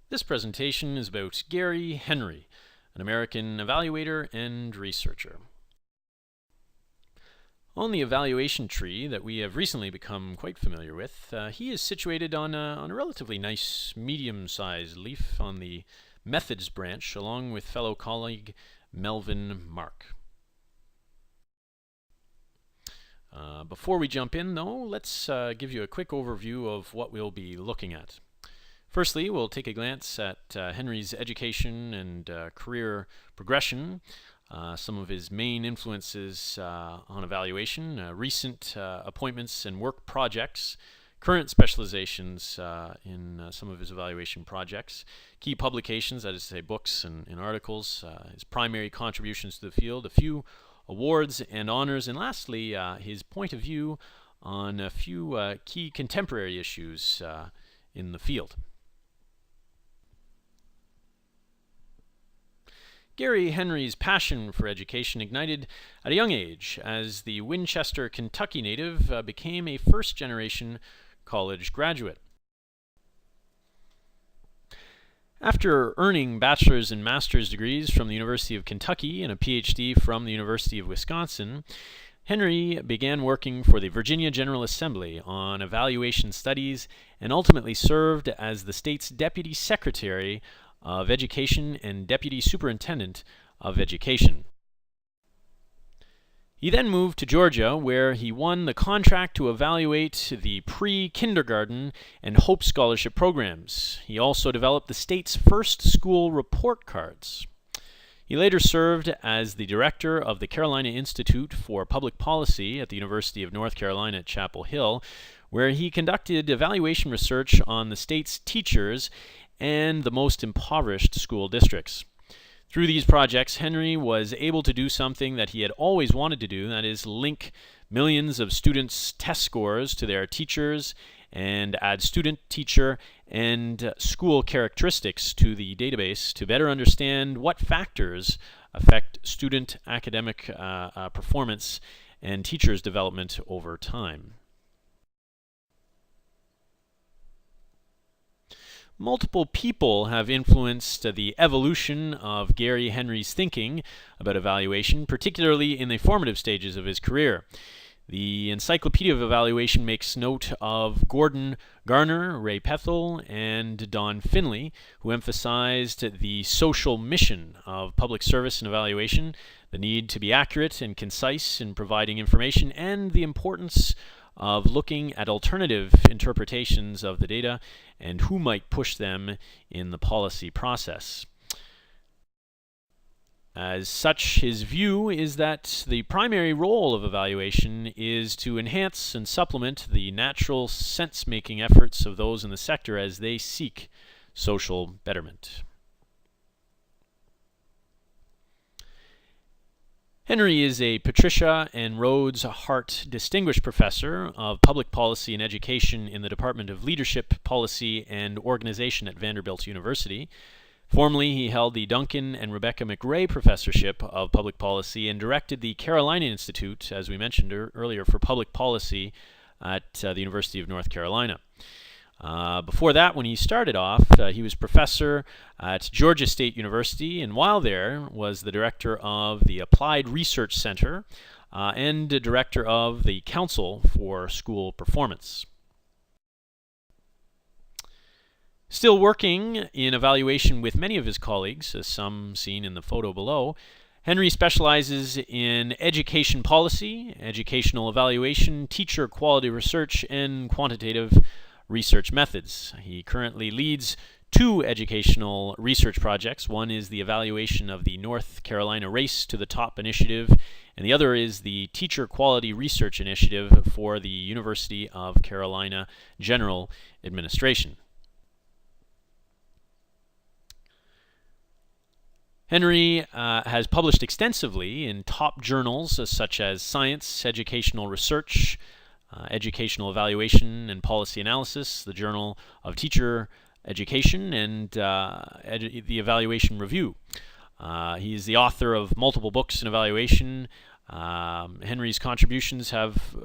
This presentation is about Gary Henry, an American evaluator and researcher. On the evaluation tree that we have recently become quite familiar with, he is situated on a relatively nice medium-sized leaf on the methods branch, along with fellow colleague Melvin Mark. Before we jump in, though, let's give you a quick overview of what we'll be looking at. Firstly, we'll take a glance at Henry's education and career progression, some of his main influences on evaluation, recent appointments and work projects, current specializations in some of his evaluation projects, key publications, that is to say books and articles, his primary contributions to the field, a few awards and honors, and lastly, his point of view on a few key contemporary issues in the field. Gary Henry's passion for education ignited at a young age as the Winchester, Kentucky native became a first-generation college graduate. After earning bachelor's and master's degrees from the University of Kentucky and a PhD from the University of Wisconsin, Henry began working for the Virginia General Assembly on evaluation studies and ultimately served as the state's Deputy Secretary of Education and Deputy Superintendent of Education. He then moved to Georgia, where he won the contract to evaluate the pre-kindergarten and Hope Scholarship programs. He also developed the state's first school report cards. He later served as the director of the Carolina Institute for Public Policy at the University of North Carolina at Chapel Hill, where he conducted evaluation research on the state's teachers and the most impoverished school districts. Through these projects, Henry was able to do something that he had always wanted to do, that is, link millions of students' test scores to their teachers and add student, teacher, and school characteristics to the database to better understand what factors affect student academic performance and teachers' development over time. Multiple people have influenced the evolution of Gary Henry's thinking about evaluation, particularly in the formative stages of his career. The Encyclopedia of Evaluation makes note of Gordon Garner, Ray Pethel, and Don Finley, who emphasized the social mission of public service and evaluation, the need to be accurate and concise in providing information, and the importance of looking at alternative interpretations of the data and who might push them in the policy process. As such, his view is that the primary role of evaluation is to enhance and supplement the natural sense-making efforts of those in the sector as they seek social betterment. Henry is a Patricia and Rhodes Hart Distinguished Professor of Public Policy and Education in the Department of Leadership, Policy, and Organization at Vanderbilt University. Formerly, he held the Duncan and Rebecca McRae Professorship of Public Policy and directed the Carolina Institute, as we mentioned earlier, for Public Policy at the University of North Carolina. Before that, when he started off, he was professor at Georgia State University, and while there was the director of the Applied Research Center and director of the Council for School Performance. Still working in evaluation with many of his colleagues, as some seen in the photo below, Henry specializes in education policy, educational evaluation, teacher quality research, and quantitative research methods. He currently leads two educational research projects. One is the evaluation of the North Carolina Race to the Top initiative, and the other is the Teacher Quality Research Initiative for the University of Carolina General Administration. Henry has published extensively in top journals such as Science, Educational Research, Educational Evaluation and Policy Analysis, the Journal of Teacher Education, and the Evaluation Review. He is the author of multiple books in evaluation. Henry's contributions have,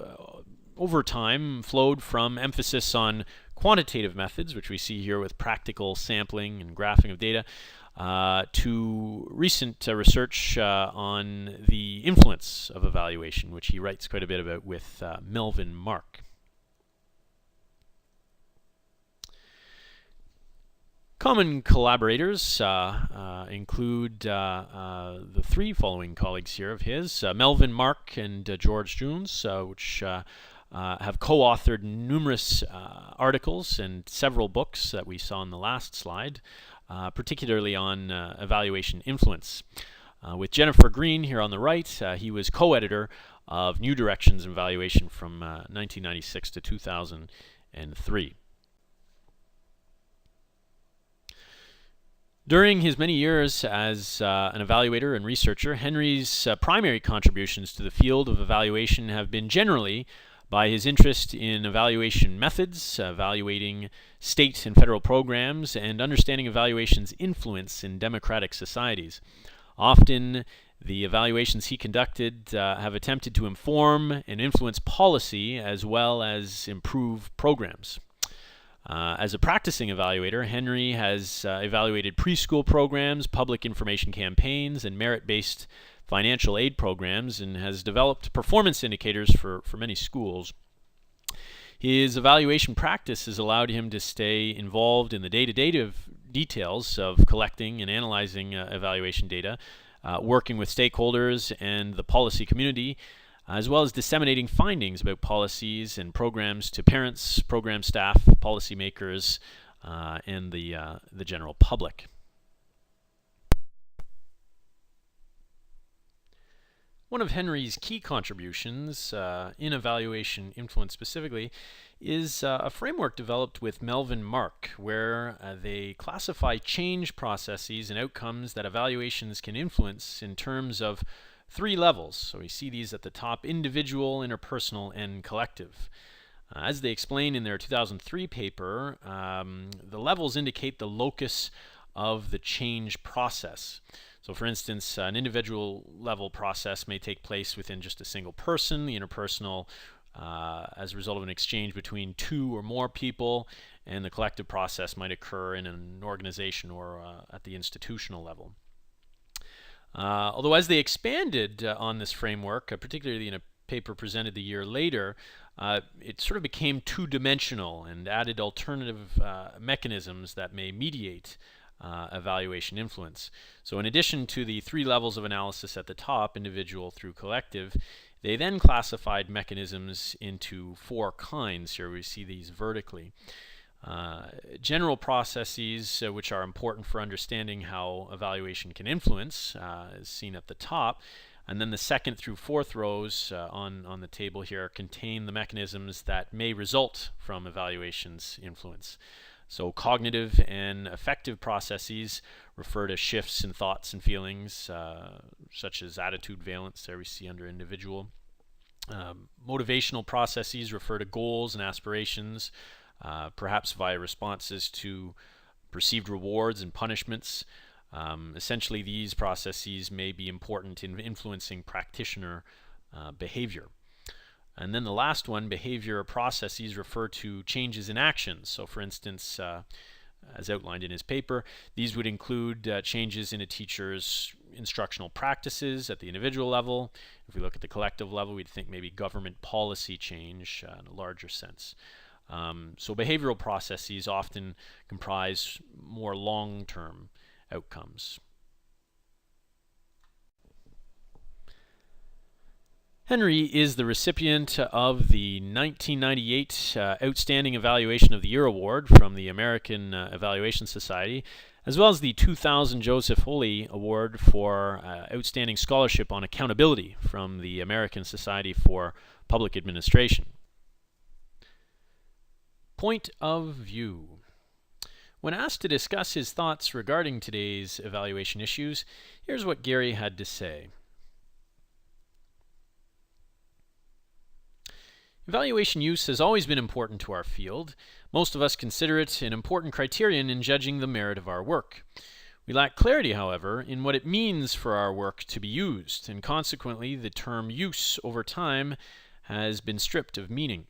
over time, flowed from emphasis on quantitative methods, which we see here with practical sampling and graphing of data, to recent research on the influence of evaluation, which he writes quite a bit about with Melvin Mark. Common collaborators include the three following colleagues here of his, Melvin Mark and George Jones, which have co-authored numerous articles and several books that we saw in the last slide, particularly on evaluation influence. With Jennifer Green here on the right, he was co-editor of New Directions in Evaluation from 1996 to 2003. During his many years as an evaluator and researcher, Henry's primary contributions to the field of evaluation have been generally by his interest in evaluation methods, evaluating state and federal programs, and understanding evaluation's influence in democratic societies. Often, the evaluations he conducted have attempted to inform and influence policy as well as improve programs. As a practicing evaluator, Henry has evaluated preschool programs, public information campaigns, and merit-based financial aid programs, and has developed performance indicators for many schools. His evaluation practice has allowed him to stay involved in the day-to-day details of collecting and analyzing evaluation data, working with stakeholders and the policy community, as well as disseminating findings about policies and programs to parents, program staff, policymakers, and the general public. One of Henry's key contributions in evaluation influence specifically is a framework developed with Melvin Mark, where they classify change processes and outcomes that evaluations can influence in terms of three levels. So we see these at the top: individual, interpersonal, and collective. As they explain in their 2003 paper, the levels indicate the locus of the change process. So for instance, an individual level process may take place within just a single person, the interpersonal as a result of an exchange between two or more people, and the collective process might occur in an organization or at the institutional level. Although as they expanded on this framework, particularly in a paper presented the year later, it sort of became two-dimensional and added alternative mechanisms that may mediate evaluation influence. So in addition to the three levels of analysis at the top, individual through collective, they then classified mechanisms into four kinds. Here we see these vertically. General processes which are important for understanding how evaluation can influence, is seen at the top, and then the second through fourth rows on the table here contain the mechanisms that may result from evaluation's influence. So cognitive and affective processes refer to shifts in thoughts and feelings, such as attitude valence, there we see under individual. Motivational processes refer to goals and aspirations, perhaps via responses to perceived rewards and punishments. Essentially, these processes may be important in influencing practitioner behavior. And then the last one, behavior processes, refer to changes in actions. So for instance, as outlined in his paper, these would include changes in a teacher's instructional practices at the individual level. If we look at the collective level, we'd think maybe government policy change in a larger sense. So behavioral processes often comprise more long-term outcomes. Henry is the recipient of the 1998 Outstanding Evaluation of the Year Award from the American Evaluation Society, as well as the 2000 Joseph Holy Award for Outstanding Scholarship on Accountability from the American Society for Public Administration. Point of view. When asked to discuss his thoughts regarding today's evaluation issues, here's what Gary had to say. Evaluation use has always been important to our field. Most of us consider it an important criterion in judging the merit of our work. We lack clarity, however, in what it means for our work to be used, and consequently the term use over time has been stripped of meaning.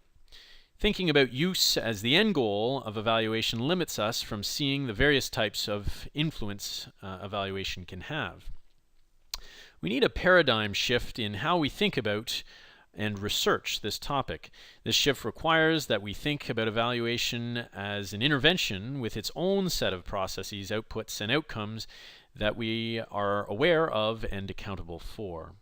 Thinking about use as the end goal of evaluation limits us from seeing the various types of influence evaluation can have. We need a paradigm shift in how we think about and research this topic. This shift requires that we think about evaluation as an intervention with its own set of processes, outputs, and outcomes that we are aware of and accountable for.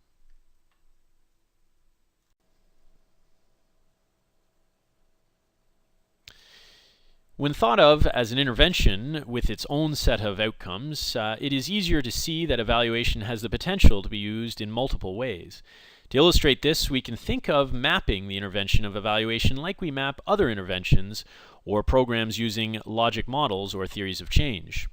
When thought of as an intervention with its own set of outcomes, it is easier to see that evaluation has the potential to be used in multiple ways. To illustrate this, we can think of mapping the intervention of evaluation like we map other interventions or programs using logic models or theories of change.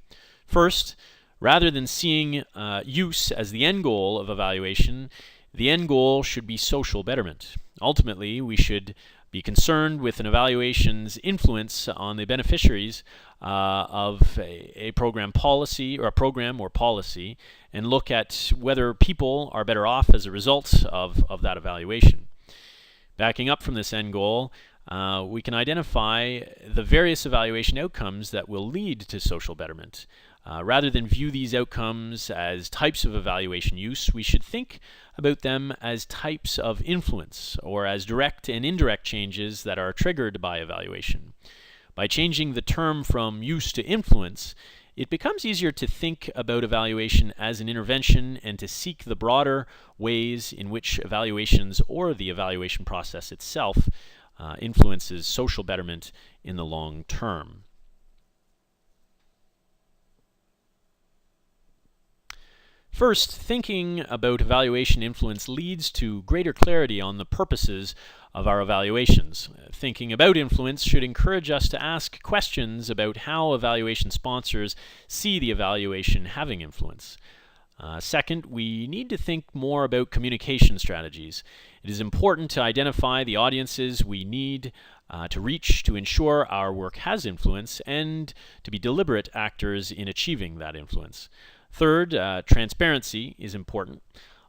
First, rather than seeing use as the end goal of evaluation, the end goal should be social betterment. Ultimately, we should be concerned with an evaluation's influence on the beneficiaries of a program policy or a program or policy, and look at whether people are better off as a result of that evaluation. Backing up from this end goal, we can identify the various evaluation outcomes that will lead to social betterment. Rather than view these outcomes as types of evaluation use, we should think about them as types of influence, or as direct and indirect changes that are triggered by evaluation. By changing the term from use to influence, it becomes easier to think about evaluation as an intervention and to seek the broader ways in which evaluations or the evaluation process itself influences social betterment in the long term. First, thinking about evaluation influence leads to greater clarity on the purposes of our evaluations. Thinking about influence should encourage us to ask questions about how evaluation sponsors see the evaluation having influence. Second, we need to think more about communication strategies. It is important to identify the audiences we need to reach to ensure our work has influence, and to be deliberate actors in achieving that influence. Third, transparency is important.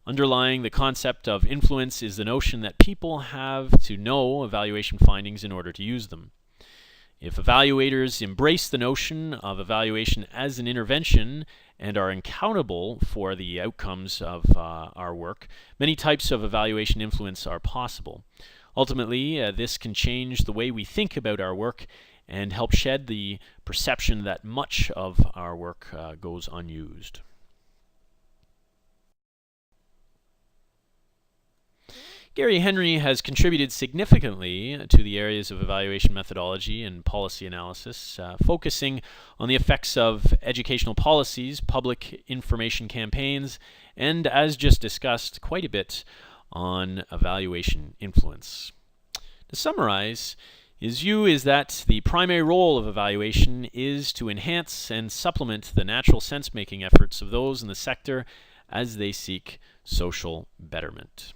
Underlying the concept of influence is the notion that people have to know evaluation findings in order to use them. If evaluators embrace the notion of evaluation as an intervention and are accountable for the outcomes of our work, many types of evaluation influence are possible. Ultimately, this can change the way we think about our work and help shed the perception that much of our work goes unused. Gary Henry has contributed significantly to the areas of evaluation methodology and policy analysis, focusing on the effects of educational policies, public information campaigns, and, as just discussed, quite a bit on evaluation influence. To summarize, his view is that the primary role of evaluation is to enhance and supplement the natural sense-making efforts of those in the sector as they seek social betterment.